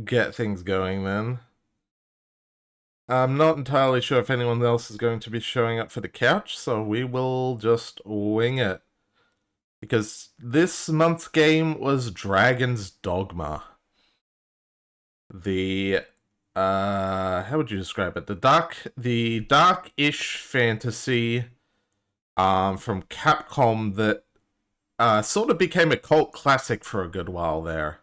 get things going then. I'm not entirely sure if anyone else is going to be showing up for the couch, so we will just wing it. Because this month's game was Dragon's Dogma. The how would you describe it? The dark-ish fantasy from Capcom that sort of became a cult classic for a good while there.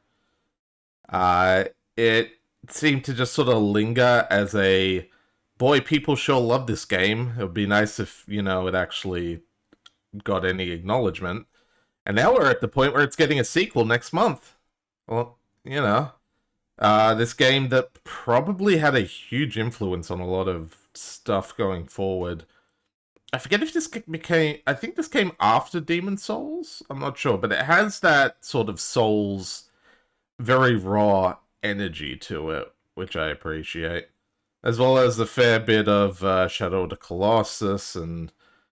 It seemed to just sort of linger as a boy, people sure love this game. It would be nice if, it actually got any acknowledgement. And now we're at the point where it's getting a sequel next month. Well, this game that probably had a huge influence on a lot of stuff going forward. I forget if this became. I think this came after Demon Souls. I'm not sure, but it has that sort of Souls, very raw energy to it, which I appreciate. As well as a fair bit of Shadow of the Colossus and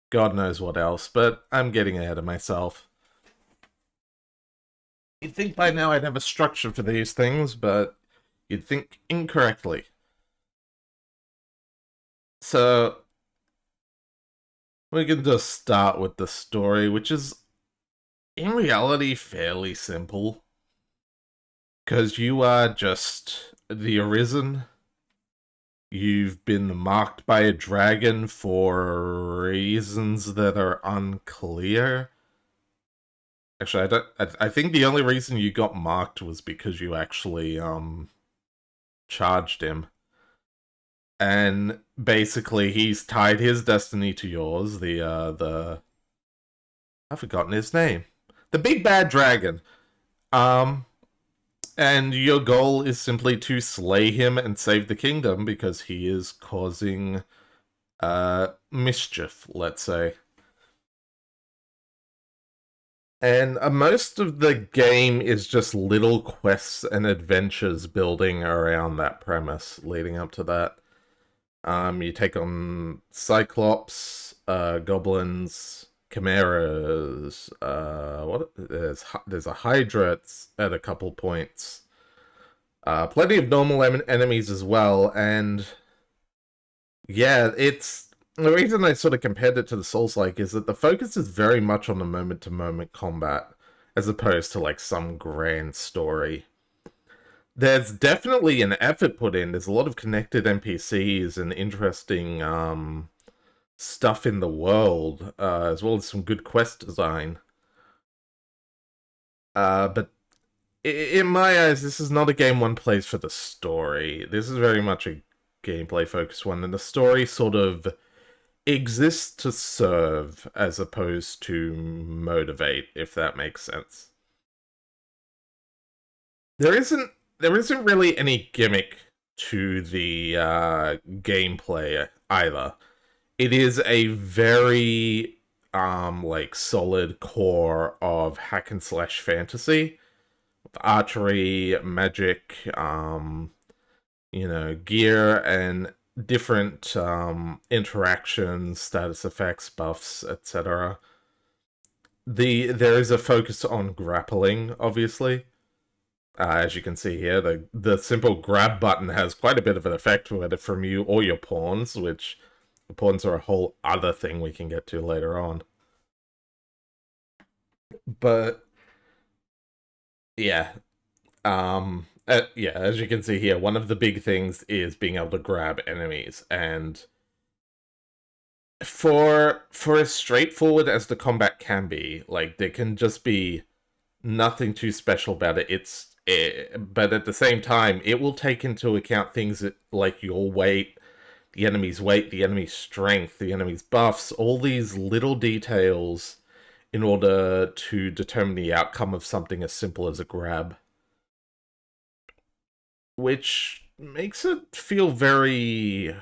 God knows what else, but I'm getting ahead of myself. You'd think by now I'd have a structure for these things, but you'd think incorrectly. So, we can just start with the story, which is, in reality, fairly simple. Because you are just the Arisen. You've been marked by a dragon for reasons that are unclear. Actually, I don't. I think the only reason you got marked was because you actually charged him, and basically he's tied his destiny to yours. The I've forgotten his name. The big bad dragon. Um, and your goal is simply to slay him and save the kingdom because he is causing mischief, let's say. And most of the game is just little quests and adventures building around that premise, leading up to that. You take on Cyclops, goblins, chimeras. There's a Hydra at a couple points. Plenty of normal enemies as well, and yeah, it's the reason I sort of compared it to the Souls-like is that the focus is very much on the moment-to-moment combat, as opposed to like some grand story. There's definitely an effort put in. There's a lot of connected NPCs and interesting stuff in the world, as well as some good quest design. But in my eyes, this is not a game one plays for the story. This is very much a gameplay focused one, and the story sort of exists to serve as opposed to motivate, if that makes sense. There isn't there isn't really any gimmick to the gameplay either. It is a very like solid core of hack and slash fantasy, archery, magic, gear and different interactions, status effects, buffs, etc. There is a focus on grappling, obviously. As you can see here, the simple grab button has quite a bit of an effect with it from you or your pawns, which the pawns are a whole other thing we can get to later on. But yeah, yeah, as you can see here, one of the big things is being able to grab enemies, and for as straightforward as the combat can be, like there can just be nothing too special about it. But at the same time, it will take into account things like your weight, the enemy's strength, the enemy's buffs, all these little details in order to determine the outcome of something as simple as a grab. Which makes it feel very.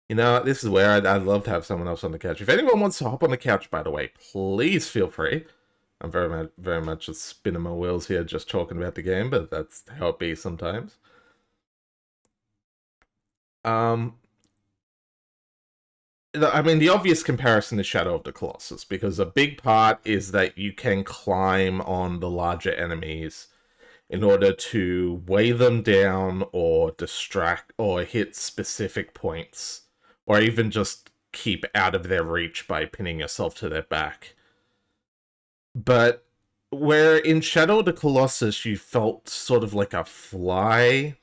This is where I'd love to have someone else on the couch. If anyone wants to hop on the couch, by the way, please feel free. I'm very much just spinning my wheels here, just talking about the game, but that's how it be sometimes. I mean, the obvious comparison is Shadow of the Colossus, because a big part is that you can climb on the larger enemies, in order to weigh them down or distract or hit specific points, or even just keep out of their reach by pinning yourself to their back. But where in Shadow of the Colossus you felt sort of like a fly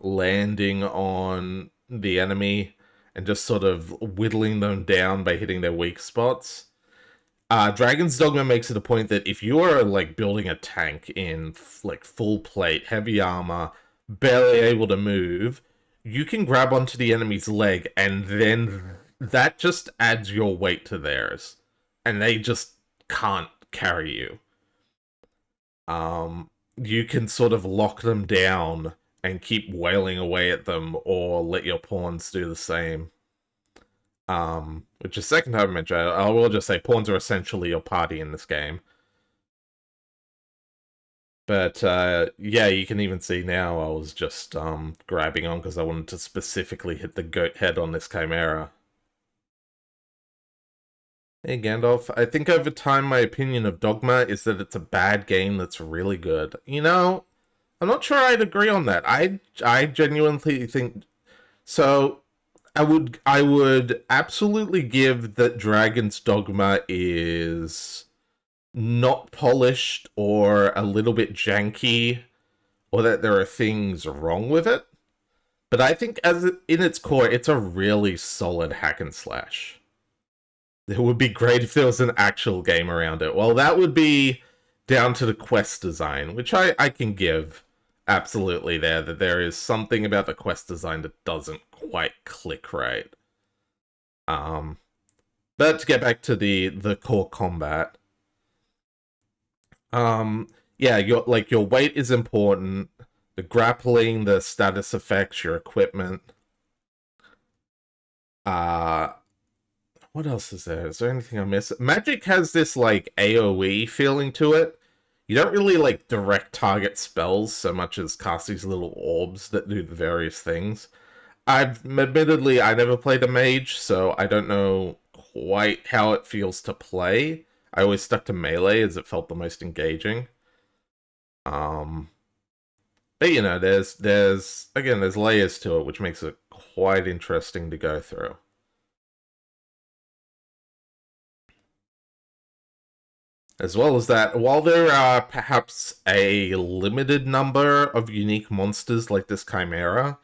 landing on the enemy and just sort of whittling them down by hitting their weak spots. Dragon's Dogma makes it a point that if you are like building a tank in like full plate, heavy armor, barely able to move, you can grab onto the enemy's leg and then that just adds your weight to theirs. And they just can't carry you. You can sort of lock them down and keep wailing away at them, or let your pawns do the same. Which is second time I mentioned. I will just say pawns are essentially your party in this game. But yeah, you can even see now I was just grabbing on because I wanted to specifically hit the goat head on this Chimera. Hey Gandalf, I think over time my opinion of Dogma is that it's a bad game that's really good. You know, I'm not sure I'd agree on that. I genuinely think so. I would absolutely give that Dragon's Dogma is not polished or a little bit janky, or that there are things wrong with it. But I think in its core, it's a really solid hack and slash. It would be great if there was an actual game around it. Well, that would be down to the quest design, which I can give absolutely there, that there is something about the quest design that doesn't quite click right. But to get back to the core combat, yeah, your weight is important, the grappling, the status effects, your equipment. What else is there? Is there anything I miss? Magic has this like AoE feeling to it. You don't really like direct target spells so much as cast these little orbs that do the various things. Admittedly, I never played a mage, so I don't know quite how it feels to play. I always stuck to melee as it felt the most engaging. Um, but you know, there's again there's layers to it, which makes it quite interesting to go through. As well as that, while there are perhaps a limited number of unique monsters like this Chimera,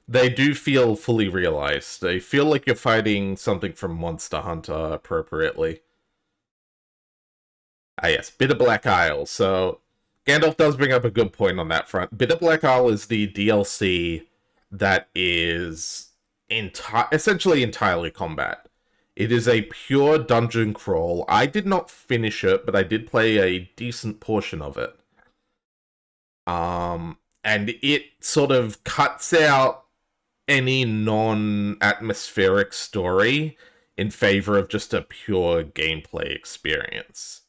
they do feel fully realized. They feel like you're fighting something from Monster Hunter appropriately. Ah yes, Bitter Black Isle. So, Gandalf does bring up a good point on that front. Bitter Black Isle is the DLC that is essentially entirely combat. It is a pure dungeon crawl. I did not finish it, but I did play a decent portion of it. And it sort of cuts out any non-atmospheric story in favor of just a pure gameplay experience.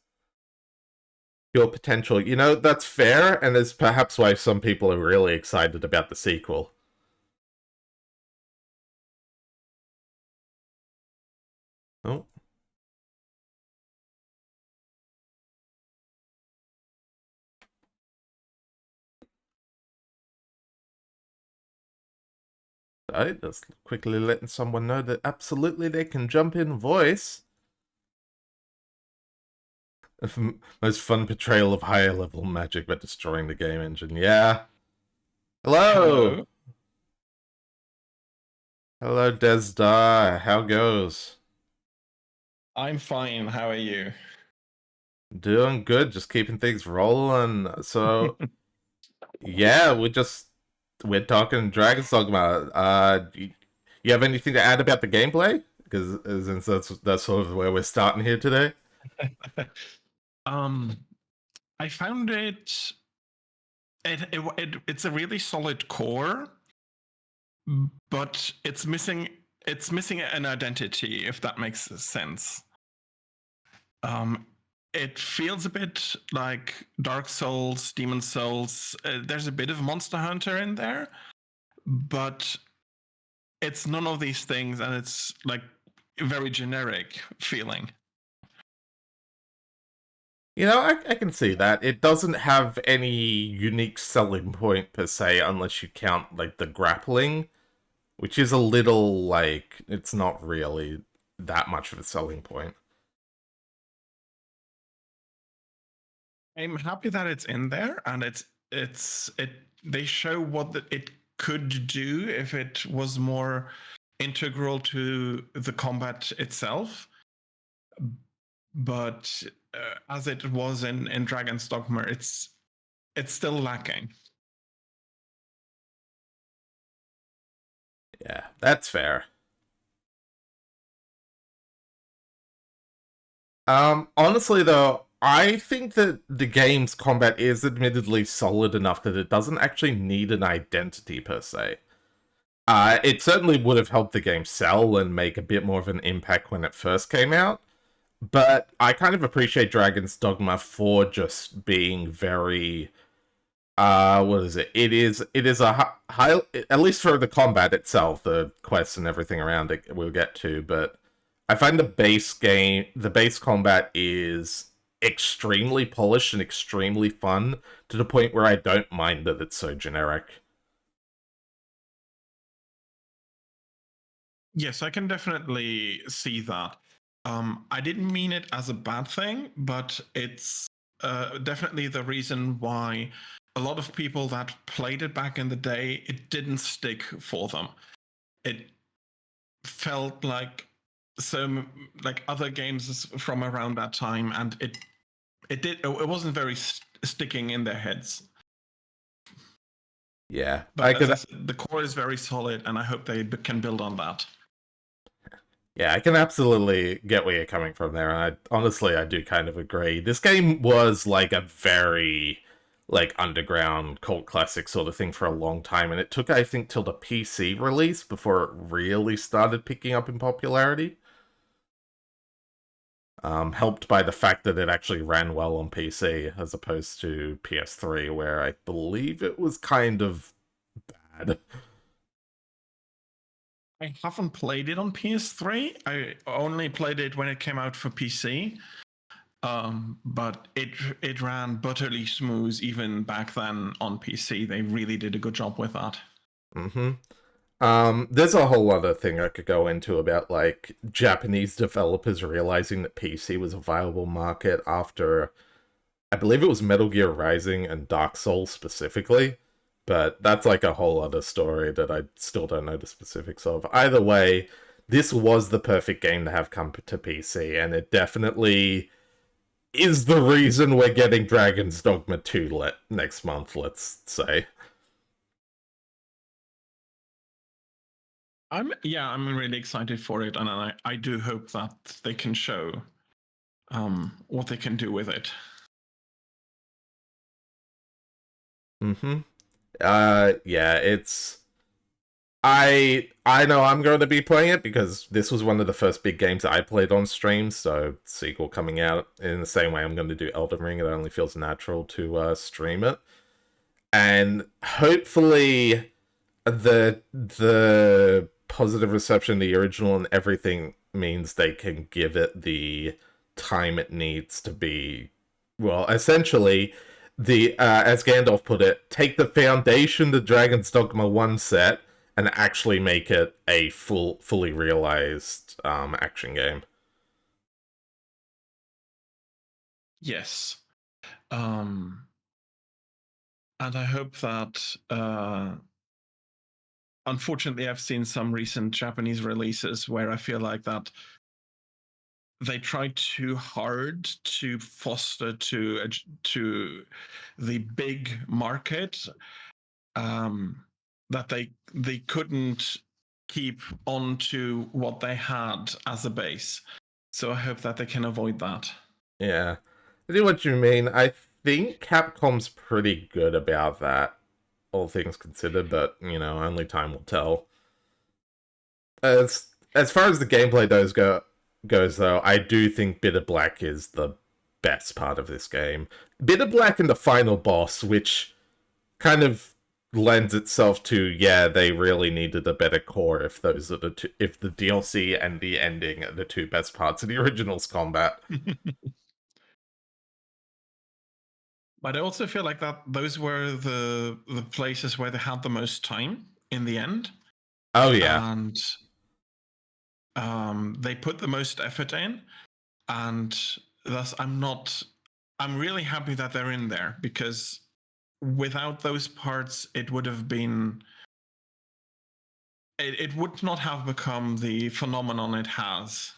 Pure potential. You know, that's fair, and is perhaps why some people are really excited about the sequel. Oh. I just quickly letting someone know that absolutely they can jump in voice. Most fun portrayal of higher level magic but destroying the game engine. Yeah. Hello! Hello. Hello, Desda. How goes? I'm fine. How are you? Doing good, just keeping things rolling. So, yeah, we're talking Dragon's Dogma. You have anything to add about the gameplay? Because since that's sort of where we're starting here today. um, I found it's a really solid core, but it's missing an identity, if that makes sense. It feels a bit like Dark Souls, Demon Souls. There's a bit of Monster Hunter in there, but it's none of these things, and it's like a very generic feeling. I can see that. It doesn't have any unique selling point per se, unless you count like the grappling, which is a little like it's not really that much of a selling point. I'm happy that it's in there, and it they show what it could do if it was more integral to the combat itself. But as it was in Dragon's Dogma, it's still lacking. Yeah, that's fair. Honestly though, I think that the game's combat is admittedly solid enough that it doesn't actually need an identity per se. It certainly would have helped the game sell and make a bit more of an impact when it first came out, but I kind of appreciate Dragon's Dogma for just being very what is it? It is a high, at least for the combat itself, the quests and everything around it we'll get to, but I find the base combat is extremely polished and extremely fun to the point where I don't mind that it's so generic. Yes, I can definitely see that. I didn't mean it as a bad thing, but it's definitely the reason why a lot of people that played it back in the day, it didn't stick for them. It felt like so like other games from around that time, and it wasn't very sticking in their heads. Yeah, I But as could I said, the core is very solid, and I hope they can build on that. Yeah, I can absolutely get where you're coming from there, and honestly I do kind of agree. This game was like a very like underground cult classic sort of thing for a long time, and it took I think till the PC release before it really started picking up in popularity. Helped by the fact that it actually ran well on PC as opposed to PS3, where I believe it was kind of bad. I haven't played it on PS3. I only played it when it came out for PC. But it ran butterly smooth even back then on PC. They really did a good job with that. Mm-hmm. There's a whole other thing I could go into about like Japanese developers realizing that PC was a viable market after I believe it was Metal Gear Rising and Dark Souls specifically, but that's like a whole other story that I still don't know the specifics of. Either way, this was the perfect game to have come to PC, and it definitely is the reason we're getting Dragon's Dogma 2 next month, let's say. I'm really excited for it, and I do hope that they can show what they can do with it. Mm-hmm. Yeah, it's I know I'm going to be playing it because this was one of the first big games I played on stream, so sequel coming out in the same way I'm going to do Elden Ring, it only feels natural to stream it. And hopefully the positive reception of the original and everything means they can give it the time it needs to be, well, essentially the as Gandalf put it, take the foundation the Dragon's Dogma 1 set and actually make it a fully realized action game. Yes. Um, and I hope that unfortunately I've seen some recent Japanese releases where I feel like that they try too hard to foster to the big market, that they couldn't keep on to what they had as a base. So I hope that they can avoid that. Yeah. I see what you mean. I think Capcom's pretty good about that, all things considered, but only time will tell. As far as the gameplay goes though, I do think Bitter Black is the best part of this game. Bitter Black and the final boss, which kind of lends itself to, yeah, they really needed a better core if those are if the DLC and the ending are the two best parts of the original's combat. But I also feel like that those were the places where they had the most time in the end, Oh yeah, and they put the most effort in, and thus I'm really happy that they're in there, because without those parts it would have been it would not have become the phenomenon it has.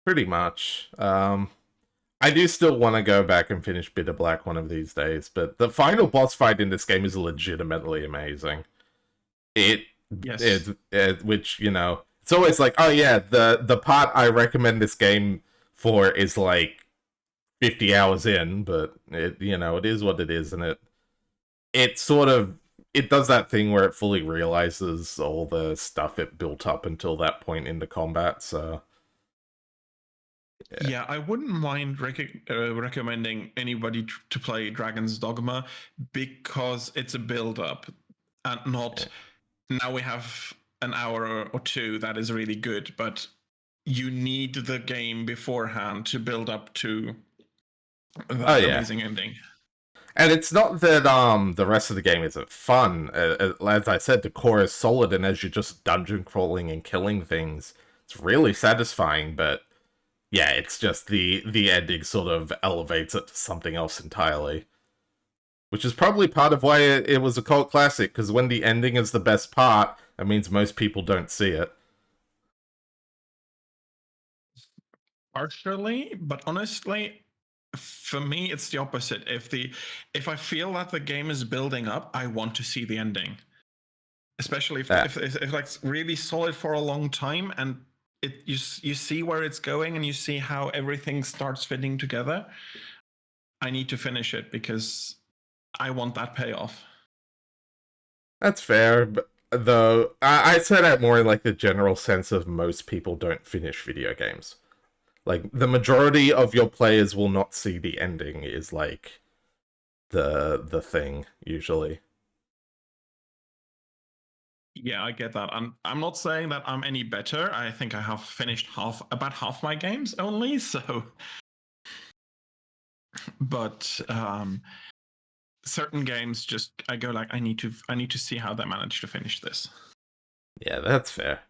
pretty much. I do still want to go back and finish Bitter Black one of these days, but the final boss fight in this game is legitimately amazing. It, Yes. which it's always like, oh yeah, the part I recommend this game for is like 50 hours in, but it is what it is, and it sort of it does that thing where it fully realizes all the stuff it built up until that point in the combat. So yeah, Yeah, I wouldn't mind recommending anybody to play Dragon's Dogma, because it's a build up and not yeah. now we have an hour or two that is really good, but you need the game beforehand to build up to Oh that yeah. amazing ending. And it's not that the rest of the game isn't fun. As I said, the core is solid, and as you're just dungeon crawling and killing things, it's really satisfying. But yeah, it's just the ending sort of elevates it to something else entirely, which is probably part of why it was a cult classic. Because when the ending is the best part, that means most people don't see it. Partially, but honestly, for me, it's the opposite. If I feel that the game is building up, I want to see the ending, especially Yeah, if like really solid for a long time, and you see where it's going and you see how everything starts fitting together. I need to finish it because I want that payoff. that's fair. But though I say that more in like the general sense of most people don't finish video games. Like the majority of your players will not see the ending. Is like the thing usually. Yeah, I get that. I'm not saying that I'm any better. I think I have finished about half my games only. So, but certain games just I go like I need to see how they manage to finish this. Yeah, that's fair.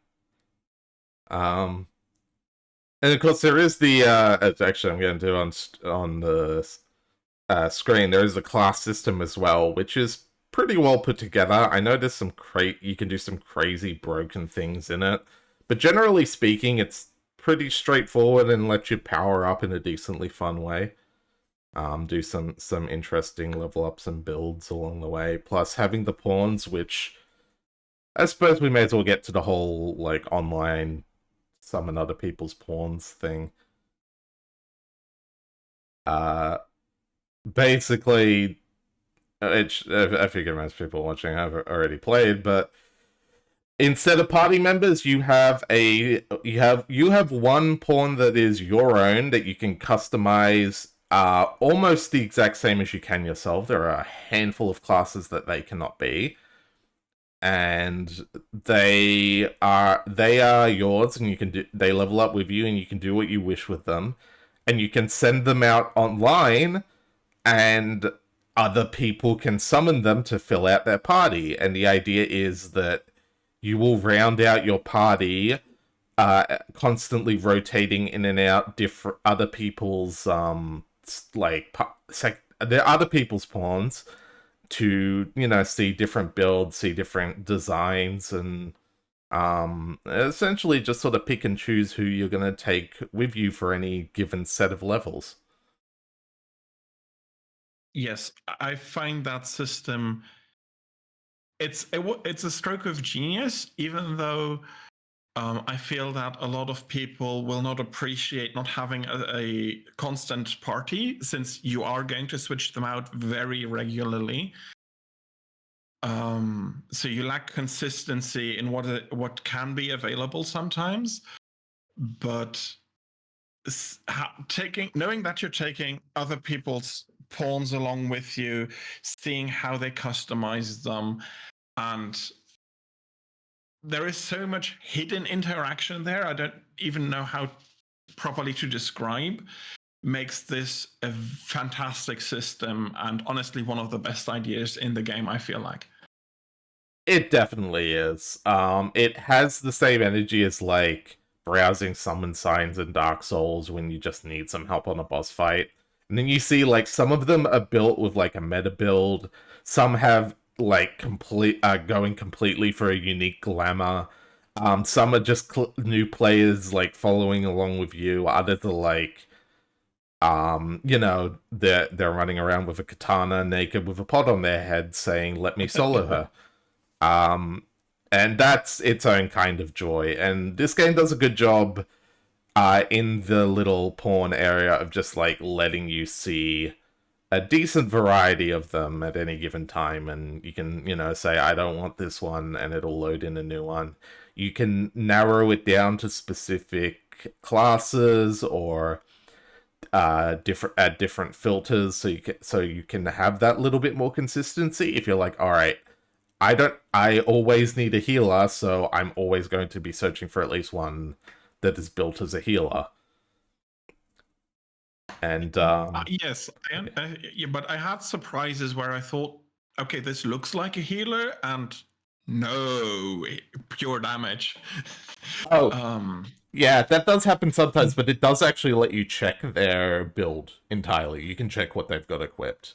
Um, and of course there is the actually I'm going to do on the screen. There is the class system as well, which is pretty well put together. I know there's you can do some crazy broken things in it, but generally speaking, it's pretty straightforward and lets you power up in a decently fun way. Do some interesting level ups and builds along the way. Plus having the pawns, which I suppose we may as well get to the whole like online summon other people's pawns thing. Uh, basically, I figure most people watching have already played, but instead of party members, you have one pawn that is your own that you can customize almost the exact same as you can yourself. There are a handful of classes that they cannot be, and they are yours, and they level up with you, and you can do what you wish with them, and you can send them out online, and other people can summon them to fill out their party. And the idea is that you will round out your party, constantly rotating in and out different other people's they're other people's pawns to see different builds, see different designs, and essentially just sort of pick and choose who you're going to take with you for any given set of levels. Yes, I find that system it's a stroke of genius, even though I feel that a lot of people will not appreciate not having a constant party, since you are going to switch them out very regularly. So you lack consistency in what can be available sometimes. But knowing that you're taking other people's pawns along with you, seeing how they customize them, and there is so much hidden interaction there. I don't even know how properly to describe, makes this a fantastic system and honestly one of the best ideas in the game, I feel like. It definitely is. It has the same energy as like browsing summon signs in Dark Souls when you just need some help on a boss fight. And then you see like some of them are built with like a meta build. Some have like going completely for a unique glamour. Some are just new players like following along with you. Others are like they're running around with a katana naked with a pot on their head saying, "Let me solo her." Um, and that's its own kind of joy. And this game does a good job in the little porn area of just like letting you see a decent variety of them at any given time. And you can, say, I don't want this one, and it'll load in a new one. You can narrow it down to specific classes or different filters so you can have that little bit more consistency if you're like, all right, I always need a healer, so I'm always going to be searching for at least one that is built as a healer. And Yes, yeah, but I had surprises where I thought, okay, this looks like a healer, and no, pure damage. oh um, yeah, that does happen sometimes, but it does actually let you check their build entirely. You can check what they've got equipped.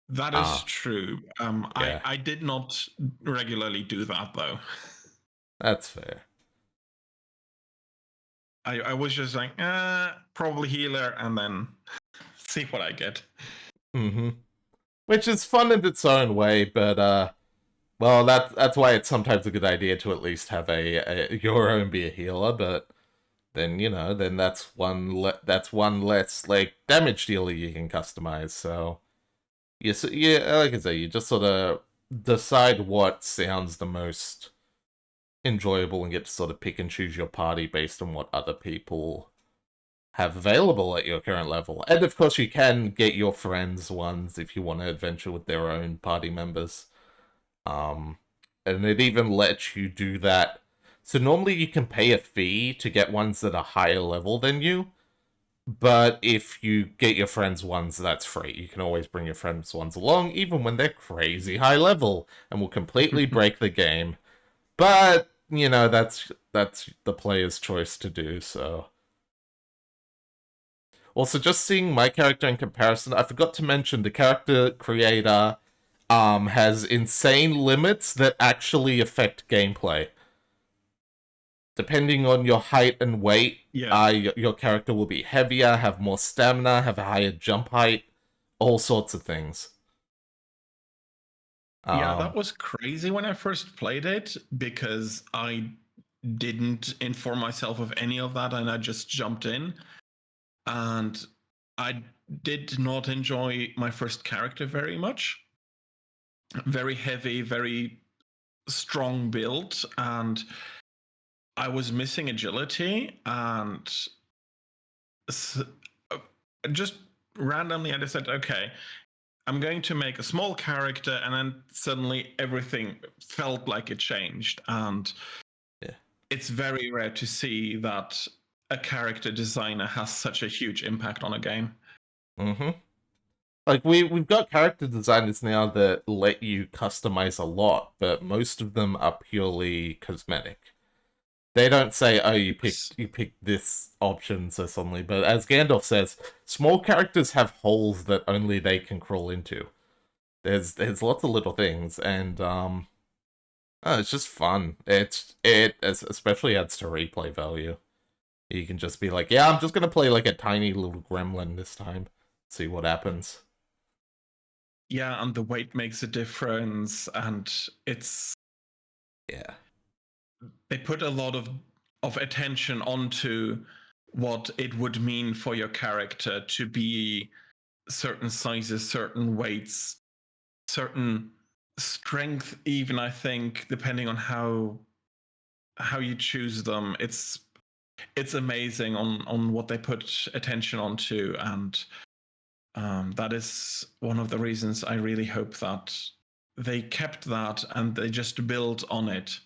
that is Ah, true. yeah, I did not regularly do that though. that's fair. I was just like, probably healer, and then see what I get. Mm-hmm. Which is fun in its own way, but well, that's why it's sometimes a good idea to at least have a your own be a healer. But then then that's one less like damage dealer you can customize. So yeah, like I say, you just sort of decide what sounds the most enjoyable and get to sort of pick and choose your party based on what other people have available at your current level. And of course, you can get your friends ones if you want to adventure with their own party members. Um, and it even lets you do that. So normally you can pay a fee to get ones that are higher level than you. But if you get your friends ones, that's free. You can always bring your friends ones along, even when they're crazy high level, and will completely break the game. But that's the player's choice to do. So also, just seeing my character in comparison, I forgot to mention the character creator has insane limits that actually affect gameplay. Depending on your height and weight, Yeah. your character will be heavier, have more stamina, have a higher jump height, all sorts of things. Yeah, that Um, was crazy when I first played it because I didn't inform myself of any of that and I just jumped in. And I did not enjoy my first character very much. Very heavy, very strong build, and I was missing agility. And uh, just randomly, I decided, okay, I'm going to make a small character, and then suddenly everything felt like it changed. And yeah. it's very rare to see that a character designer has such a huge impact on a game. Mm-hmm. Like we've got character designers now that let you customize a lot, but most of them are purely cosmetic. They don't say, "Oh, you pick this option so suddenly." But as Gandalf says, small characters have holes that only they can crawl into. There's lots of little things, and oh, it's just fun. Especially adds to replay value. You can just be like, "Yeah, I'm just gonna play like a tiny little gremlin this time, see what happens." Yeah, and the weight makes a difference, and it's Yeah. they put a lot of attention onto what it would mean for your character to be certain sizes, certain weights, certain strength, even. I think depending on how you choose them, it's amazing on what they put attention onto. And that is one of the reasons I really hope that they kept that and they just built on it.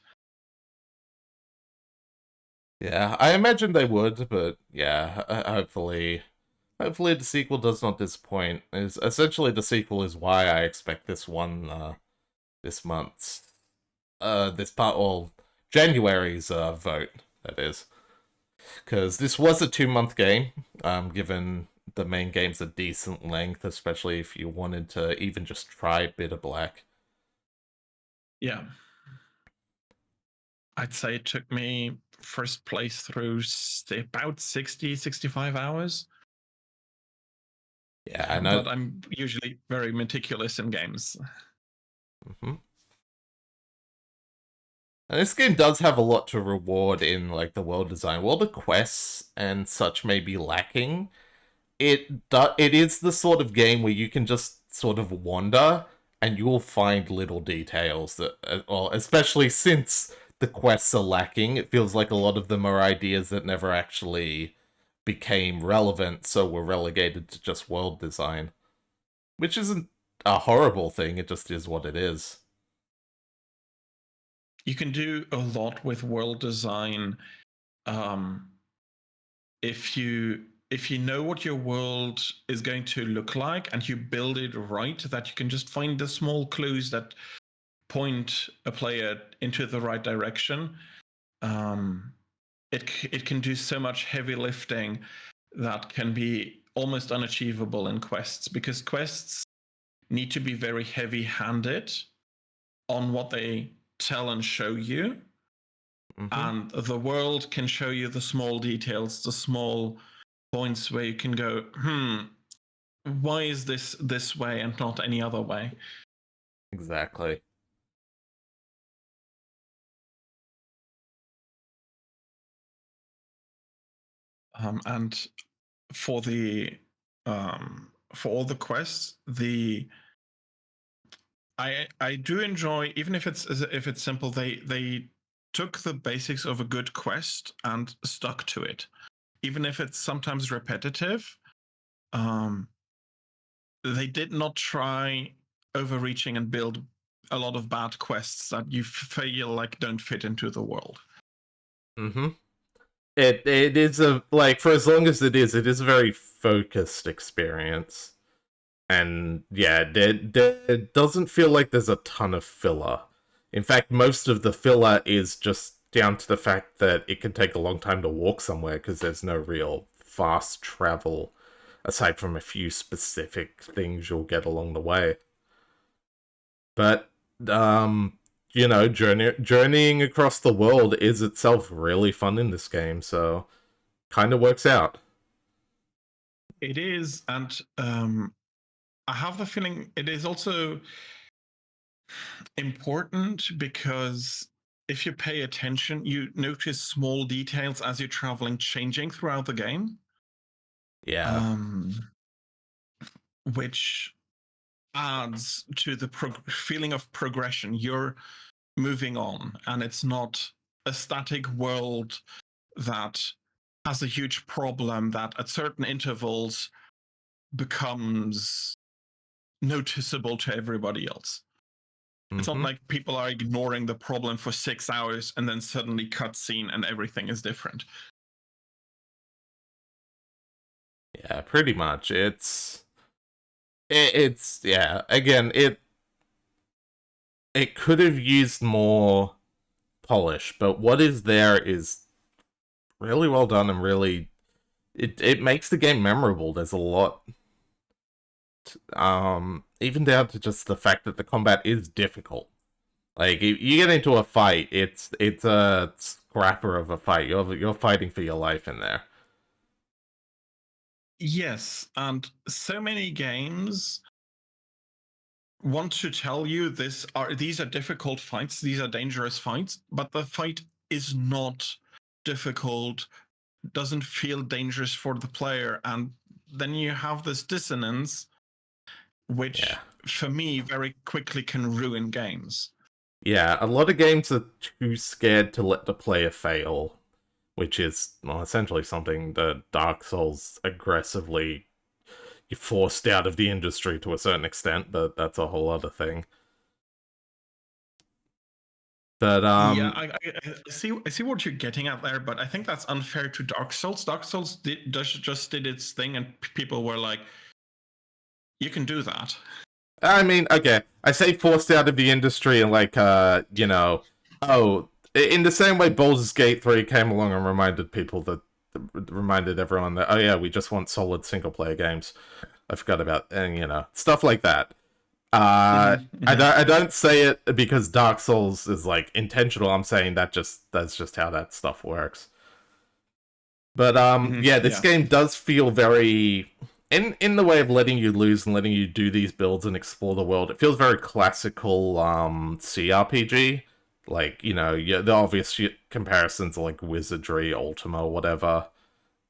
Yeah, I imagine they would, but yeah, hopefully the sequel does not disappoint. Is essentially the sequel is why I expect this one this month's this part well January's vote, that is. Because this was a 2 month game, given the main game's a decent length, especially if you wanted to even just try Bitter Black. Yeah, I'd say it took me first playthrough about 60, 65 hours. Yeah, I know. But I'm usually very meticulous in games. Hmm. And this game does have a lot to reward in like the world design. While the quests and such may be lacking, it is the sort of game where you can just sort of wander and you will find little details that, well, especially since the quests are lacking, it feels like a lot of them are ideas that never actually became relevant, so were relegated to just world design, which isn't a horrible thing. It just is what it is. You can do a lot with world design um, if you know what your world is going to look like and you build it right, that you can just find the small clues that point a player into the right direction. Um, it can do so much heavy lifting that can be almost unachievable in quests, because quests need to be very heavy handed on what they tell and show you. Hmm. And the world can show you the small details, the small points where you can go, why is this way and not any other way? Exactly. And for the for all the quests, I do enjoy, even if it's simple. They took the basics of a good quest and stuck to it, even if it's sometimes repetitive. Um, they did not try overreaching and build a lot of bad quests that you feel like don't fit into the world. Hmm. It is a like for as long as it is a very focused experience. And yeah, it doesn't feel like there's a ton of filler. In fact, most of the filler is just down to the fact that it can take a long time to walk somewhere because there's no real fast travel aside from a few specific things you'll get along the way. But um journeying across the world is itself really fun in this game, so kind of works out. It is, and I have the feeling it is also important because if you pay attention, you notice small details as you're traveling changing throughout the game, Yeah. um, which adds to the feeling of progression. You're moving on, and it's not a static world that has a huge problem that at certain intervals becomes noticeable to everybody else. It's not Hmm. like people are ignoring the problem for 6 hours and then suddenly cutscene and everything is different. Yeah, pretty much. It's yeah. Again, it could have used more polish, but what is there is really well done and really it makes the game memorable. There's a lot, even down to just the fact that the combat is difficult. Like if you get into a fight, it's a scrapper of a fight. You're fighting for your life in there. Yes, and so many games want to tell you these are difficult fights, these are dangerous fights, but the fight is not difficult, doesn't feel dangerous for the player, and then you have this dissonance, Yeah. which for me very quickly can ruin games. Yeah, a lot of games are too scared to let the player fail, which is well, essentially something that Dark Souls aggressively forced out of the industry to a certain extent, but that's a whole other thing. But Yeah, I see. I see what you're getting at there, but I think that's unfair to Dark Souls. Dark Souls just did its thing, and people were like, "You can do that." I mean, okay, I say forced out of the industry and like, oh, in the same way Baldur's Gate 3 came along and reminded people that, reminded everyone that, oh yeah, we just want solid single player games. I forgot about, and stuff like that. I don't say it because Dark Souls is like intentional. I'm saying that's just how that stuff works. But yeah, this Yeah. game does feel very in the way of letting you lose and letting you do these builds and explore the world. It feels very classical CRPG. Like, the obvious comparisons are like Wizardry, Ultima, whatever.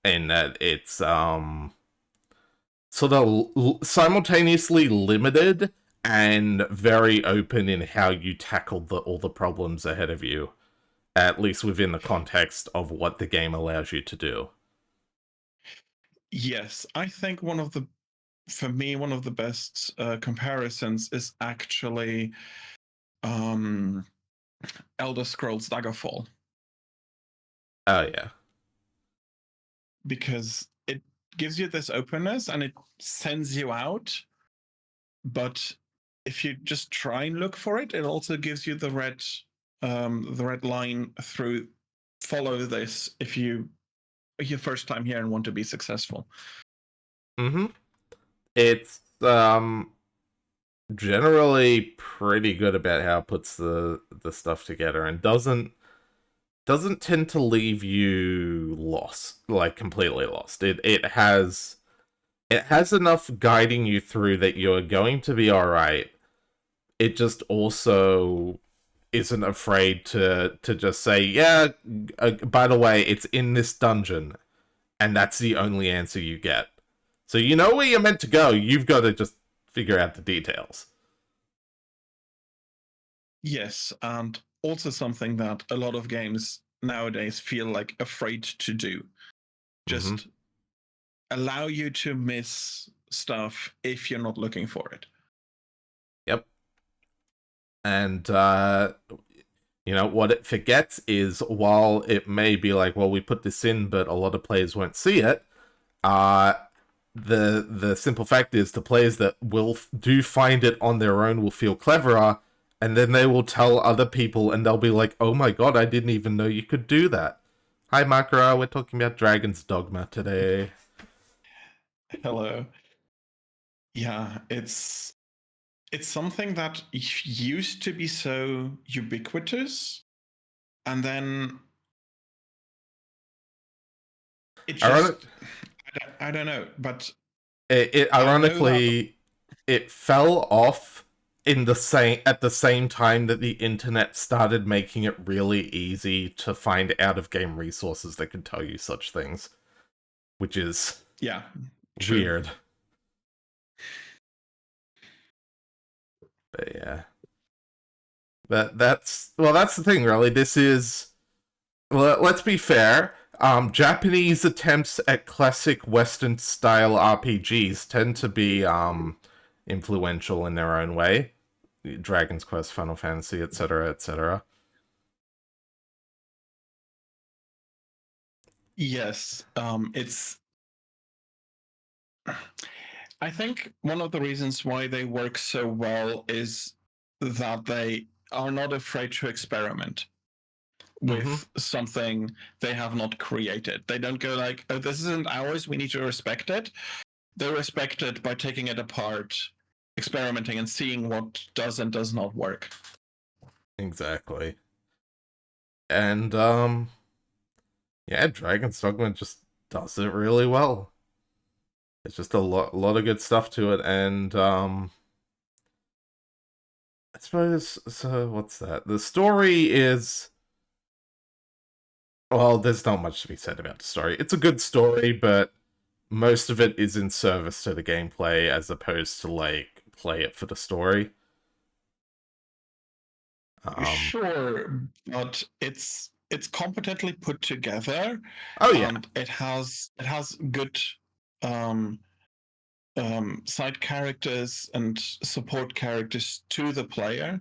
In that it's sort of simultaneously limited and very open in how you tackle all the problems ahead of you, at least within the context of what the game allows you to do. Yes, I think for me, one of the best comparisons is actually um, Elder Scrolls Daggerfall, Oh yeah. because it gives you this openness and it sends you out, but if you just try and look for it, it also gives you the red line through. Follow this if your first time here and want to be successful. Mm-hmm. It's generally pretty good about how it puts the stuff together and doesn't tend to leave you lost, like completely lost. It has enough guiding you through that you're going to be alright. It just also isn't afraid to just say, yeah, by the way, it's in this dungeon, and that's the only answer you get. So you know where you're meant to go. You've got to just figure out the details. Yes, and also something that a lot of games nowadays feel like afraid to do. Mm-hmm. Just allow you to miss stuff if you're not looking for it. Yep. And what it forgets is, while it may be like, well, we put this in, but a lot of players won't see it. Uh, the simple fact is, the players that do find it on their own will feel cleverer, and then they will tell other people, and they'll be like, "Oh my god, I didn't even know you could do that." Hi, Makara. We're talking about Dragon's Dogma today. Hello. Yeah, it's something that used to be so ubiquitous, and then it Ironic, just I don't know, but it I know that. ironically it fell off at the same time that the internet started making it really easy to find out of game resources that could tell you such things, which is Yeah, true. weird. But yeah. That's the thing, really. This is, well, let's be fair. Japanese attempts at classic Western style RPGs tend to be influential in their own way. Dragon's Quest, Final Fantasy, etc., etc. Yes, I think one of the reasons why they work so well is that they are not afraid to experiment Mm-hmm. with something they have not created. They don't go like, "Oh, this isn't ours. We need to respect it." They respect it by taking it apart, experimenting, and seeing what does and does not work. Exactly. And yeah, Dragon's Dogma just does it really well. It's just a lot of good stuff to it, and I suppose, so what's that? The story is, well, there's not much to be said about the story. It's a good story, but most of it is in service to the gameplay as opposed to like play it for the story. Um Sure, but it's competently put together, oh yeah. and it has good um side characters and support characters to the player.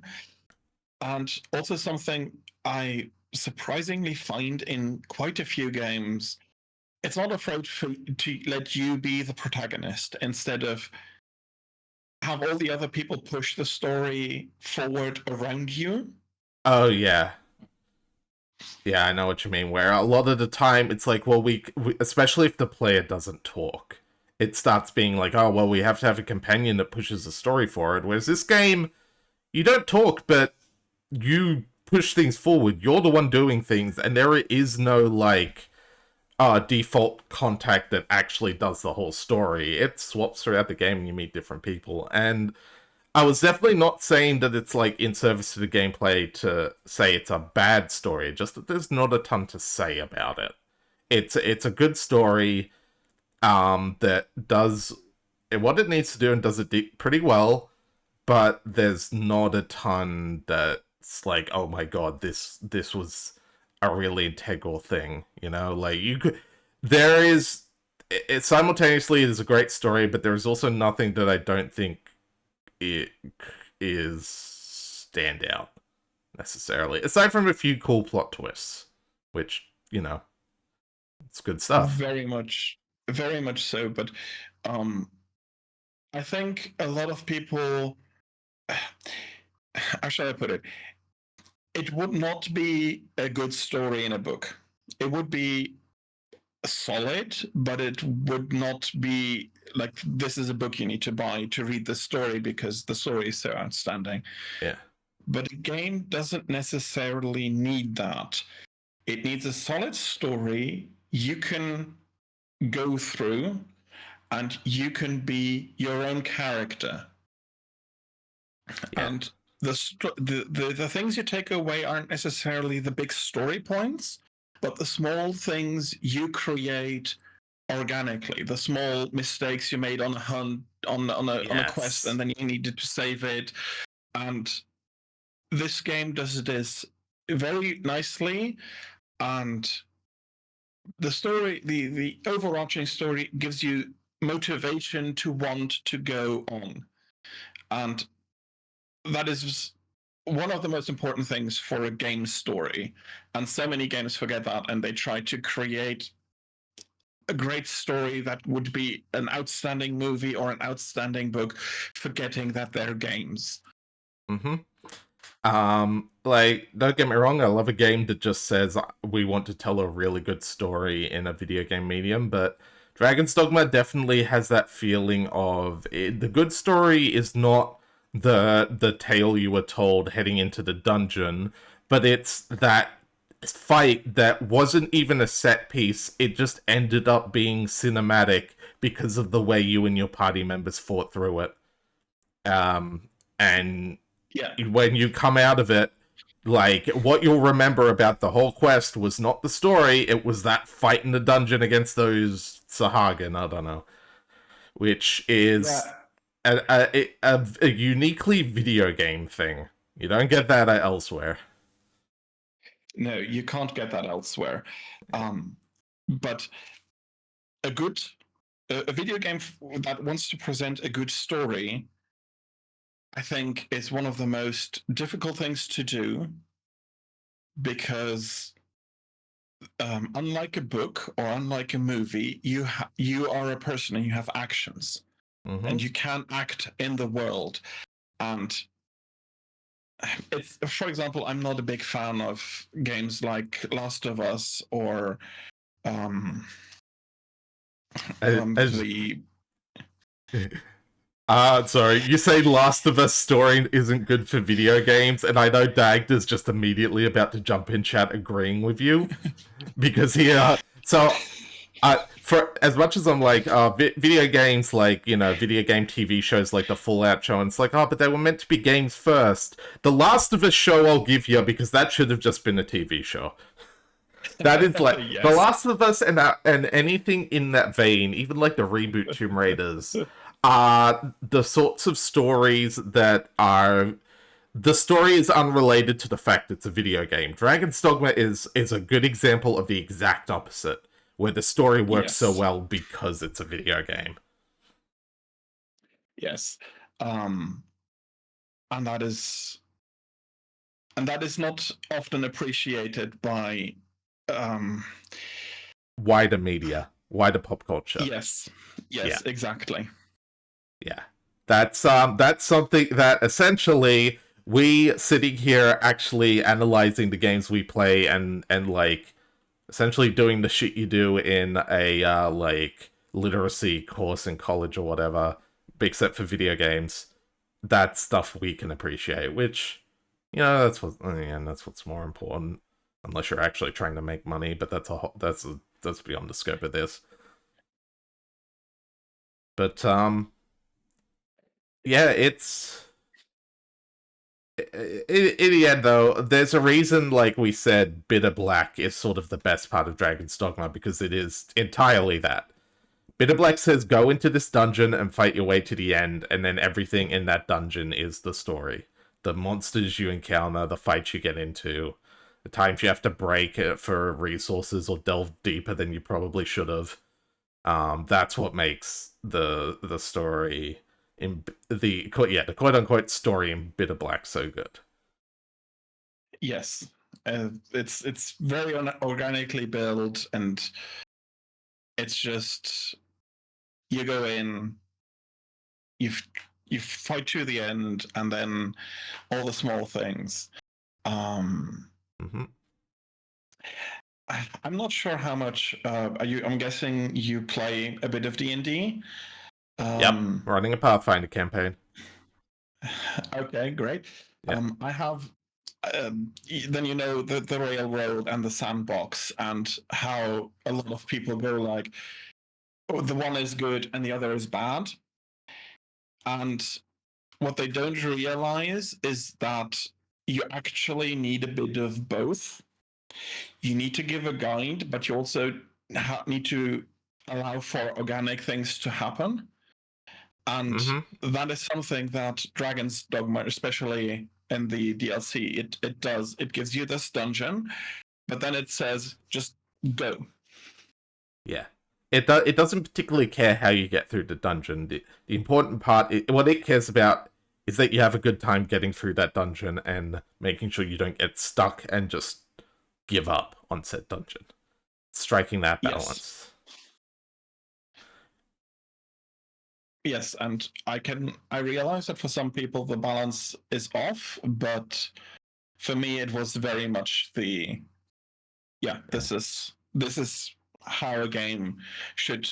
And also something I surprisingly find in quite a few games, it's not afraid to let you be the protagonist instead of have all the other people push the story forward around you. Oh yeah. Yeah, I know what you mean. Where a lot of the time it's like, well, we especially if the player doesn't talk, it starts being like, oh, well, we have to have a companion that pushes the story forward. Whereas this game, you don't talk, but you push things forward. You're the one doing things, and there is no like default contact that actually does the whole story. It swaps throughout the game, and you meet different people. And I was definitely not saying that it's like in service to the gameplay to say it's a bad story, just that there's not a ton to say about it. It's a good story that does what it needs to do and does it pretty well, but there's not a ton that's like, oh my god, this was a really integral thing, you know? Like you could there is it simultaneously it is a great story, but there is also nothing that I don't think it is standout necessarily, aside from a few cool plot twists, which it's good stuff. Very much so. But um, I think a lot of people, how shall I put it? It would not be a good story in a book. It would be solid, but it would not be like this is a book you need to buy to read the story because the story is so outstanding. Yeah, But a game doesn't necessarily need that. It needs a solid story you can go through and you can be your own character. yeah, And the things you take away aren't necessarily the big story points, but the small things you create organically, the small mistakes you made on a hunt, on a quest, yes. and then you needed to save it. And this game does this very nicely, and the overarching story gives you motivation to want to go on, and that is one of the most important things for a game story. And so many games forget that, and they try to create a great story that would be an outstanding movie or an outstanding book, forgetting that they're games. Mm-hmm. Like, don't get me wrong, I love a game that just says we want to tell a really good story in a video game medium, but Dragon's Dogma definitely has that feeling of the good story is not the tale you were told heading into the dungeon, but it's that fight that wasn't even a set piece, it just ended up being cinematic because of the way you and your party members fought through it. And Yeah. when you come out of it, like what you'll remember about the whole quest was not the story, it was that fight in the dungeon against those Sahagin, I don't know, which is Yeah. a uniquely video game thing. You don't get that elsewhere. No, you can't get that elsewhere. But a good a video game that wants to present a good story, I think, is one of the most difficult things to do because unlike a book or unlike a movie, you are a person and you have actions, Mm-hmm. and you can act in the world. And it's, for example, I'm not a big fan of games like Last of Us or um, As the sorry, you say Last of Us story isn't good for video games, and I know Dagd is just immediately about to jump in chat agreeing with you because he so for as much as I'm like video games, like video game TV shows like the Fallout show, and it's like, oh, but they were meant to be games first. The Last of Us show I'll give you, because that should have just been a TV show. That is like The yes, Last of Us, and anything in that vein, even like the reboot Tomb Raiders, are the sorts of stories that are the story is unrelated to the fact it's a video game. Dragon's Dogma is a good example of the exact opposite, where the story works so yes, well because it's a video game. yes, um, and that is and that is not often appreciated by Wider media, wider pop culture. yes, Yeah, yes, exactly. yeah. That's something that essentially we sitting here actually analyzing the games we play and like essentially doing the shit you do in a like literacy course in college or whatever, except for video games. That's stuff we can appreciate, which that's what and that's what's more important. Unless you're actually trying to make money, but that's beyond the scope of this. But yeah, it's in the end though. There's a reason, like we said, Bitter Black is sort of the best part of Dragon's Dogma because it is entirely that. Bitter Black says go into this dungeon and fight your way to the end, and then everything in that dungeon is the story. The monsters you encounter, the fights you get into, the times you have to break it for resources or delve deeper than you probably should have. That's what makes the story in the quote unquote story in Bitter Black so good. Yes, it's very organically built, and it's just you go in, you you fight to the end, and then all the small things. Mm-hmm. I'm not sure how much. Are you? I'm guessing you play a bit of D&D. Yep, running a Pathfinder campaign. Okay, great. Yeah. I have. Then you know the railroad and the sandbox, and how a lot of people go like, "Oh, the one is good and the other is bad," and what they don't realize is that you actually need a bit of both. You need to give a guide, but you also need to allow for organic things to happen. And Mm-hmm. that is something that Dragon's Dogma, especially in the DLC, it does. It gives you this dungeon, but then it says just go. Yeah. It doesn't particularly care how you get through the dungeon. The important part, what it cares about, is that you have a good time getting through that dungeon and making sure you don't get stuck and just give up on said dungeon. Striking that Yes. balance. Yes, and I realize that for some people the balance is off, but for me it was very much the this is how a game should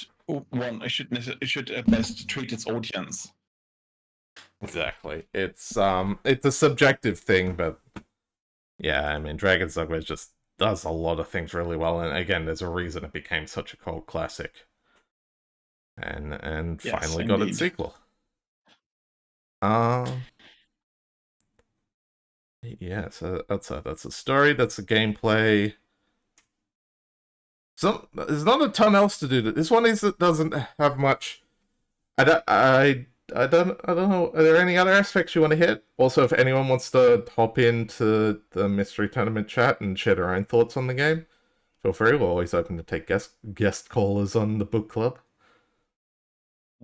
should at best treat its audience. Exactly. It's a subjective thing, but yeah, I mean Dragon's Dogma just does a lot of things really well, and again, there's a reason it became such a cult classic. And Yes, finally got its indeed. sequel. Um yeah, so that's a story, that's a gameplay. So there's not a ton else to do. This one doesn't have much. I don't know. Are there any other aspects you want to hit? Also, if anyone wants to hop into the mystery tournament chat and share their own thoughts on the game, feel free. We're always open to take guest callers on the book club.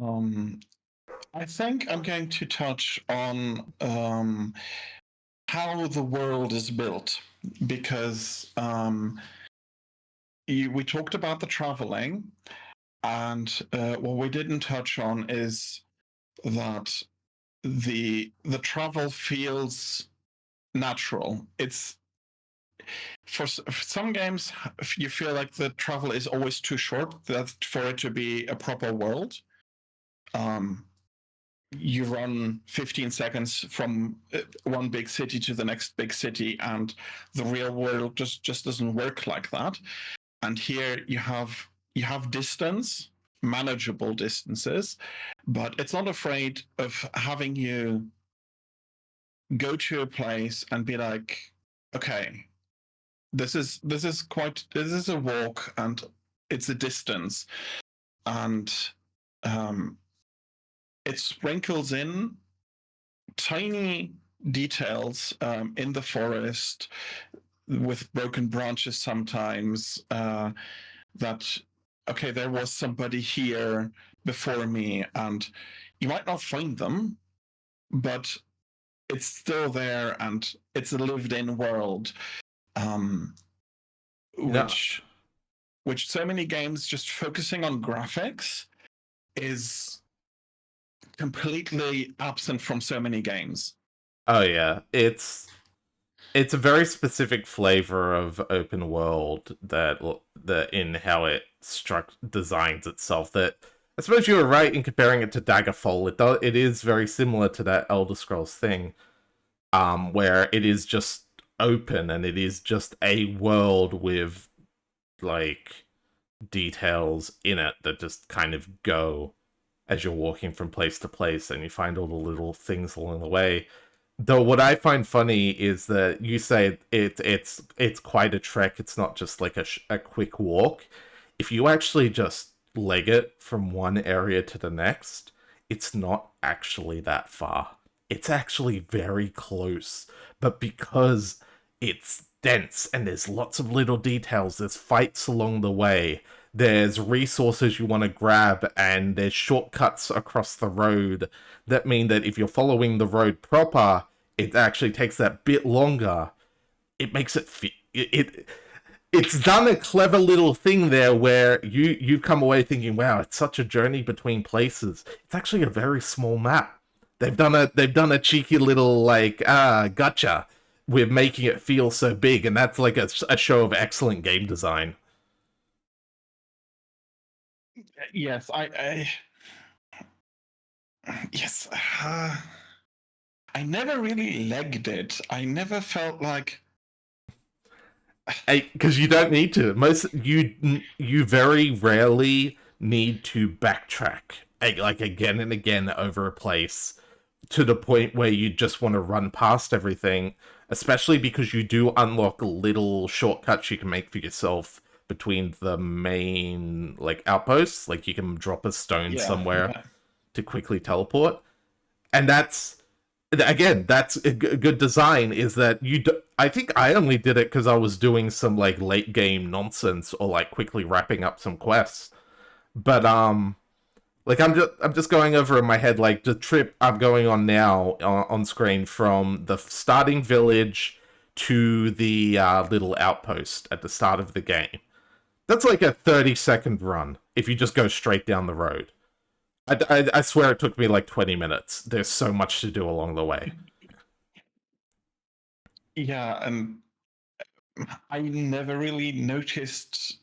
Um, I think I'm going to touch on how the world is built because we talked about the traveling, and what we didn't touch on is that the travel feels natural. It's for some games you feel like the travel is always too short that for it to be a proper world. Um, you run 15 seconds from one big city to the next big city, and the real world just doesn't work like that. And here you have distance, manageable distances, but it's not afraid of having you go to a place and be like, okay, this is a walk and it's a distance, and um, it sprinkles in tiny details in the forest with broken branches sometimes, that okay, there was somebody here before me, and you might not find them, but it's still there and it's a lived-in world, um, No. which so many games just focusing on graphics is completely absent from so many games. Oh yeah, it's a very specific flavor of open world that in how it designs itself. That I suppose you were right in comparing it to Daggerfall. It is very similar to that Elder Scrolls thing, where it is just open and it is just a world with like details in it that just kind of go as you're walking from place to place, and you find all the little things along the way. Though what I find funny is that you say it's quite a trek. It's not just like a quick walk. If you actually just leg it from one area to the next, it's not actually that far. It's actually very close. But because it's dense and there's lots of little details, there's fights along the way, there's resources you want to grab, and there's shortcuts across the road that mean that if you're following the road proper, it actually takes that bit longer. It makes it's done a clever little thing there where you've come away thinking, wow, it's such a journey between places. It's actually a very small map. They've done a cheeky little like gotcha with making it feel so big, and that's like a show of excellent game design. Yes, yes. I never really legged it. I never felt like Because you don't need to. You very rarely need to backtrack like again and again over a place to the point where you just want to run past everything. Especially because you do unlock little shortcuts you can make for yourself between the main like outposts. Like you can drop a stone yeah, somewhere yeah. to quickly teleport, and that's a good design. Is that I think I only did it because I was doing some like late game nonsense or like quickly wrapping up some quests. But like I'm just going over in my head like the trip I'm going on now on screen from the starting village to the little outpost at the start of the game. That's like a 30-second run if you just go straight down the road. I swear it took me like 20 minutes. There's so much to do along the way. Yeah, and I never really noticed.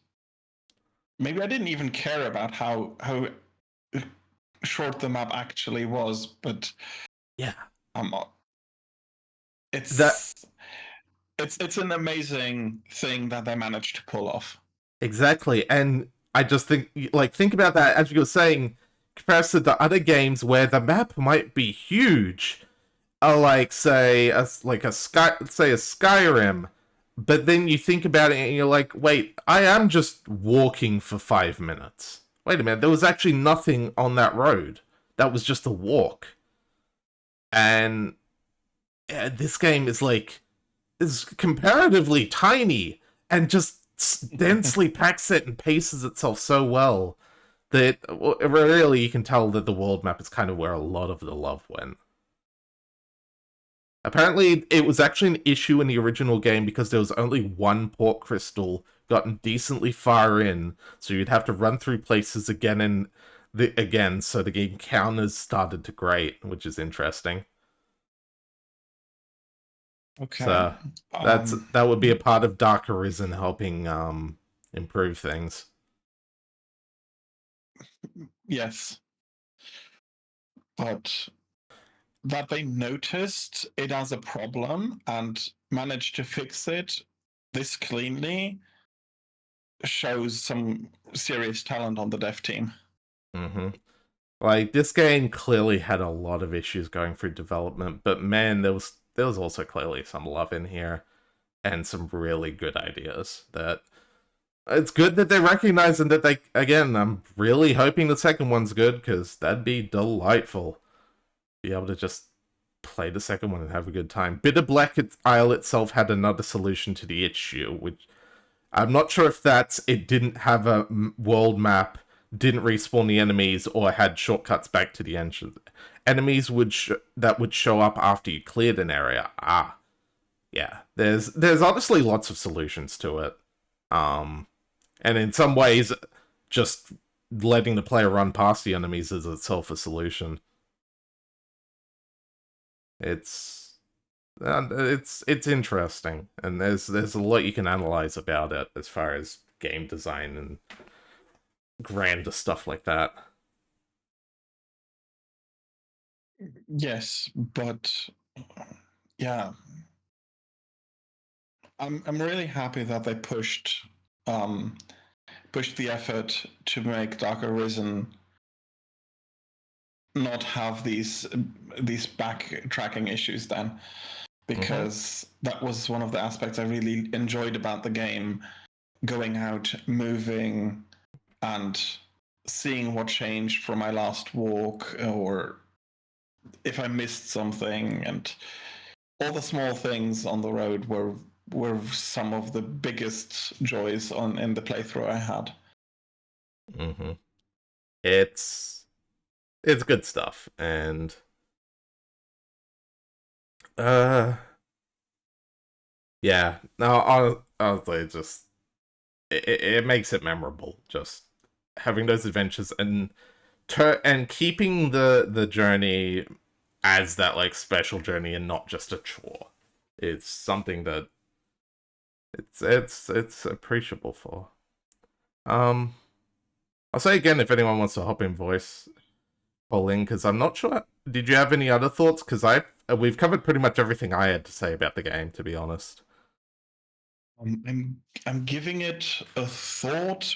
Maybe I didn't even care about how short the map actually was, but Yeah. um, That it's it's an amazing thing that they managed to pull off. exactly. And I just think about that as you were saying, comparison to other games where the map might be huge, like say a Skyrim, but then you think about it and you're like, wait, I am just walking for 5 minutes. Wait a minute, there was actually nothing on that road. That was just a walk. And this game is comparatively tiny and just densely packs it and paces itself so well that really you can tell that the world map is kind of where a lot of the love went. Apparently, it was actually an issue in the original game because there was only one port crystal gotten decently far in, so you'd have to run through places again, so the game counters started to grate, which is interesting. Okay. So that would be a part of Dark Arisen helping improve things. Yes, but that they noticed it as a problem and managed to fix it this cleanly shows some serious talent on the dev team. Mm-hmm. Like this game clearly had a lot of issues going through development, but man, there was also clearly some love in here and some really good ideas. That it's good that they recognize and that they again. I'm really hoping the second one's good because that'd be delightful. Be able to just play the second one and have a good time. Bitter Black Isle itself had another solution to the issue, which I'm not sure if that's it didn't have a world map didn't respawn the enemies or had shortcuts back to the enemies that would show up after you cleared an area. Ah, yeah. There's honestly lots of solutions to it. And in some ways, just letting the player run past the enemies is itself a solution. It's it's interesting, and there's a lot you can analyze about it as far as game design and grander stuff like that. Yes, but yeah, I'm really happy that they um pushed the effort to make Dark Arisen not have these backtracking issues then, Mm-hmm. because that was one of the aspects I really enjoyed about the game, going out, moving, and seeing what changed from my last walk, or if I missed something, and all the small things on the road were some of the biggest joys on in the playthrough I had. Mm-hmm. It's it's good stuff, and uh, yeah. No, honestly, just it makes it memorable. Just having those adventures and keeping the journey as that like special journey and not just a chore. It's something that it's appreciable for. Um, I'll say again if anyone wants to hop in voice polling because I'm not sure. Did you have any other thoughts? Because I we've covered pretty much everything I had to say about the game, to be honest. I'm giving it a thought,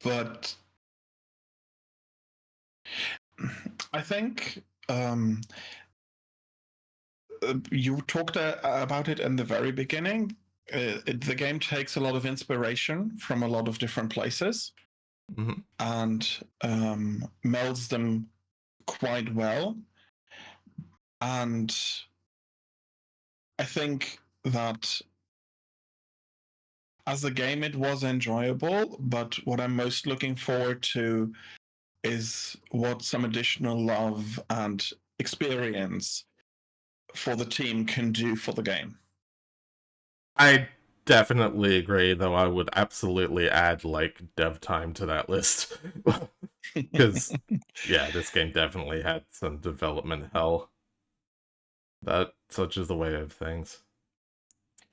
but I think you talked about it in the very beginning. The game takes a lot of inspiration from a lot of different places Mm-hmm. and melds them quite well. And I think that as a game, it was enjoyable, but what I'm most looking forward to is what some additional love and experience for the team can do for the game. I definitely agree, though I would absolutely add like dev time to that list. Because yeah, this game definitely had some development hell. That such is the way of things.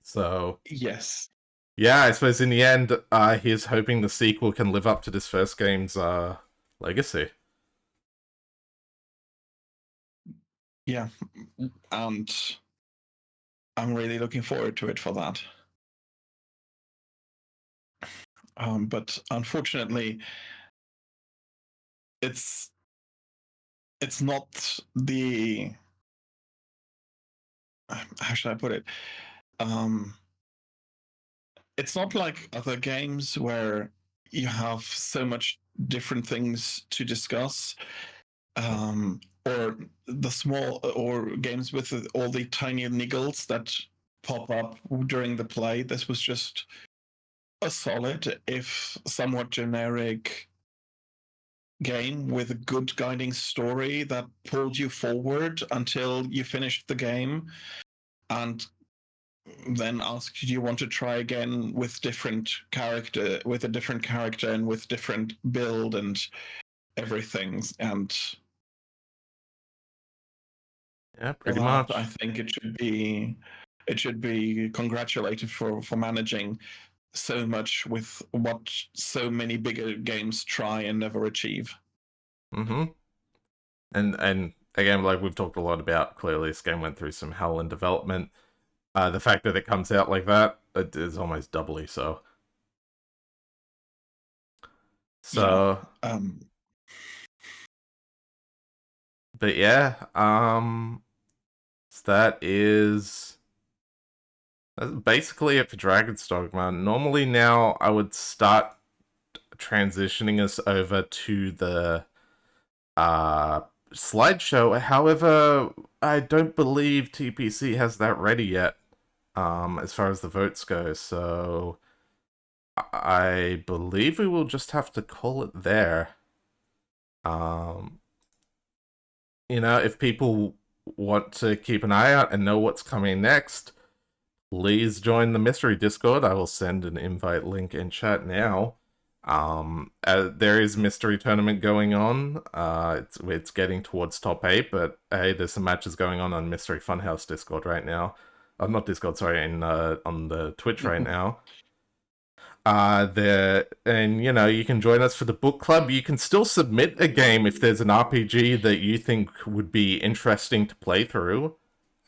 So Yes. yeah, I suppose in the end, he's hoping the sequel can live up to this first game's legacy. Yeah. And I'm really looking forward to it for that. But unfortunately, it's it's not the how should I put it? Um, it's not like other games where you have so much different things to discuss, or the small or games with all the tiny niggles that pop up during the play. This was just a solid, if somewhat generic game with a good guiding story that pulled you forward until you finished the game and then asked, do you want to try again with a different character and with different build and everything. And Yeah, for pretty that, I much. think it should be congratulated for managing so much with what so many bigger games try and never achieve. Mm-hmm. And again, like we've talked a lot about, clearly this game went through some hell in development. The fact that it comes out like that, it is almost doubly so. Yeah. So, Um, but yeah, so that's basically it for Dragon's Dogma. Normally now I would start transitioning us over to the uh slideshow. However, I don't believe TPC has that ready yet, as far as the votes go, so I believe we will just have to call it there. Um, if people want to keep an eye out and know what's coming next, please join the mystery Discord. I will send an invite link in chat now. There is mystery tournament going on. It's getting towards top 8, but hey, there's some matches going on Mystery Funhouse Discord right now. Not Discord, sorry, on the Twitch right now. There, and you can join us for the book club. You can still submit a game if there's an RPG that you think would be interesting to play through.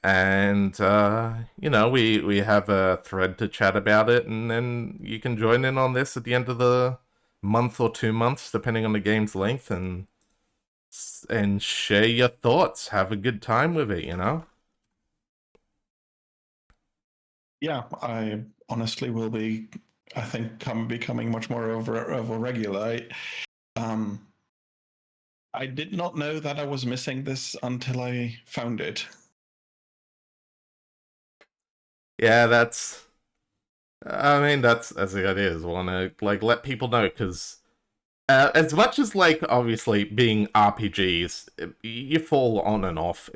And we have a thread to chat about it, and then you can join in on this at the end of the month or 2 months, depending on the game's length, and share your thoughts. Have a good time with it, Yeah, I honestly will be, I think, becoming much more of a regular. I did not know that I was missing this until I found it. Yeah, that's the idea, is want to let people know, because as much as obviously being RPGs, you fall on and off.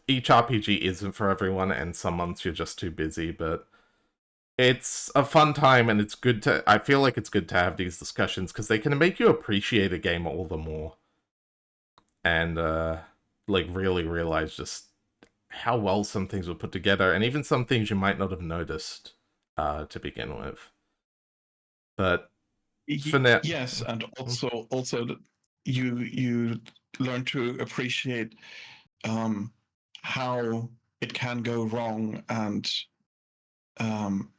Each RPG isn't for everyone, and some months you're just too busy. But it's a fun time, and it's good to. I feel like it's good to have these discussions because they can make you appreciate a game all the more, and really realize just how well some things were put together, and even some things you might not have noticed to begin with. But for now, yes, and also you learn to appreciate how it can go wrong, and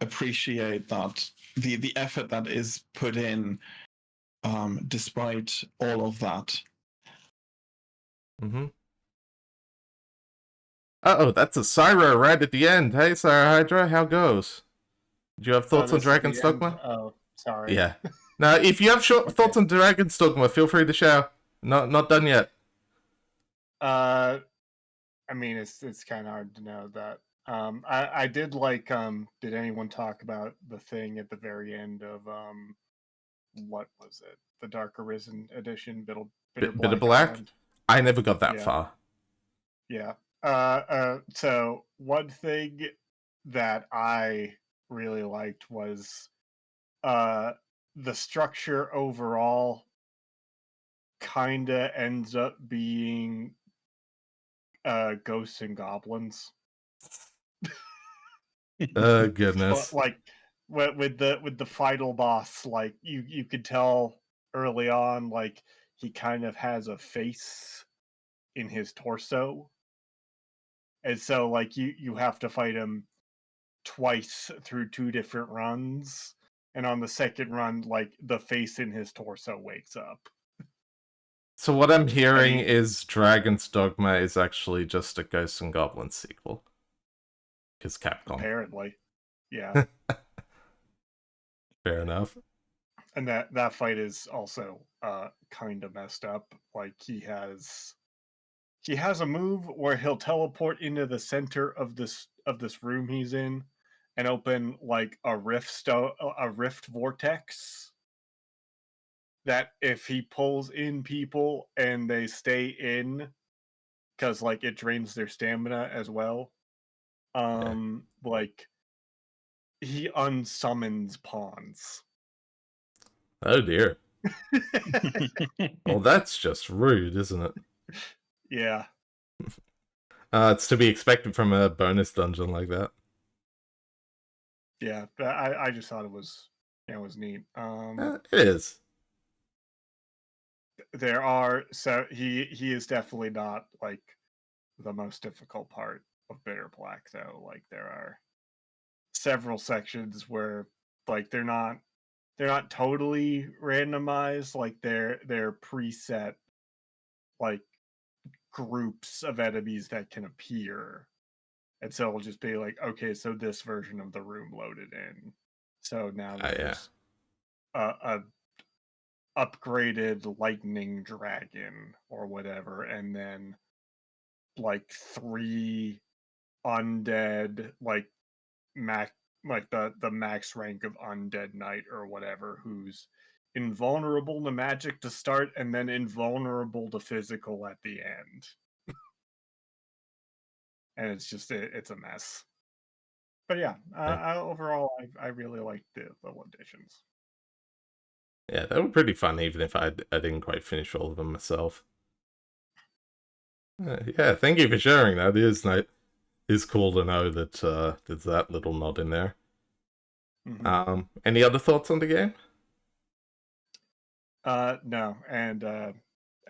appreciate that the effort that is put in, despite all of that. Mm-hmm. Uh-oh, that's a Syra right at the end. Hey, Syra Hydra, how goes? Do you have thoughts on This is Dragon's the end. Dogma? Oh, sorry. Yeah. Now, if you have short Okay. thoughts on Dragon's Dogma, feel free to share. Not done yet. I mean, it's kind of hard to know that. I did like. Did anyone talk about the thing at the very end of what was it? The Dark Arisen edition, Bitter Bit of Black black? Island. I never got that Yeah, far. yeah. So one thing that I really liked was the structure overall kinda ends up being ghosts and goblins. Oh, But goodness. like with the final boss, like you could tell early on, like he kind of has a face in his torso, and so like you have to fight him twice through two different runs, and on the second run, like the face in his torso wakes up, So what I'm and hearing he is Dragon's Dogma is actually just a Ghosts and Goblins sequel. Because Capcom. apparently, yeah. Fair enough. And that fight is also kind of messed up. Like he has a move where he'll teleport into the center of this room he's in and open like a rift vortex that if he pulls in people and they stay in, because like it drains their stamina as well, Yeah. like he unsummons pawns. Oh, dear. Well, that's just rude, isn't it? Yeah. It's to be expected from a bonus dungeon like that. Yeah, I just thought it was neat. It is. There are, so he is definitely not like the most difficult part of Bitter Black, though. Like there are several sections where like they're not totally randomized, like they're preset like groups of enemies that can appear. And so it'll just be like, okay, so this version of the room loaded in. So now Yeah. there's a upgraded lightning dragon or whatever, and then like three undead, like max, like the max rank of undead knight or whatever, who's invulnerable to magic to start and then invulnerable to physical at the end. And it's just it's a mess. But yeah, overall, I really liked the little additions. Yeah, they were pretty fun, even if I didn't quite finish all of them myself. Yeah, thank you for sharing that. It's cool to know that there's that little nod in there. Any other thoughts on the game? No, and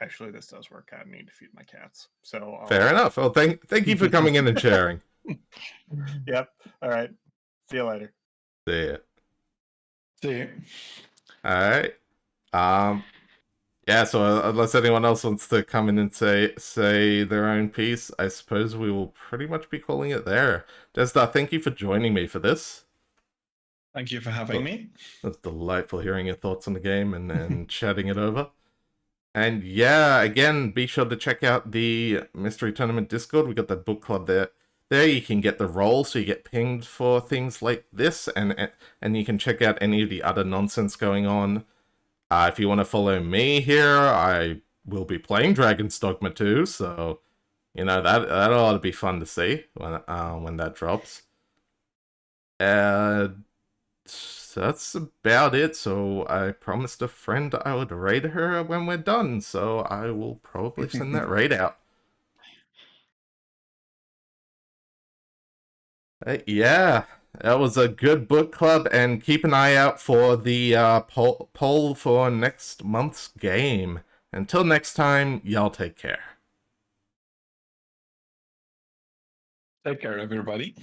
actually, this does work. I need to feed my cats, so Fair enough. Well, thank you for coming in and sharing. Yep. All right. See you later. See ya. See. All right. Yeah. So unless anyone else wants to come in and say their own piece, I suppose we will pretty much be calling it there. Desda, thank you for joining me for this. Thank you for having me. It was delightful hearing your thoughts on the game and chatting it over. And yeah, again, be sure to check out the Mystery Tournament Discord. We got that book club there. There you can get the role, so you get pinged for things like this, and you can check out any of the other nonsense going on. If you want to follow me here, I will be playing Dragon's Dogma 2, so you know that ought to be fun to see when that drops. That's about it. So I promised a friend I would raid her when we're done, so I will probably send that raid out. Yeah, that was a good book club, and keep an eye out for the poll for next month's game. Until next time, y'all take care. Take care, everybody.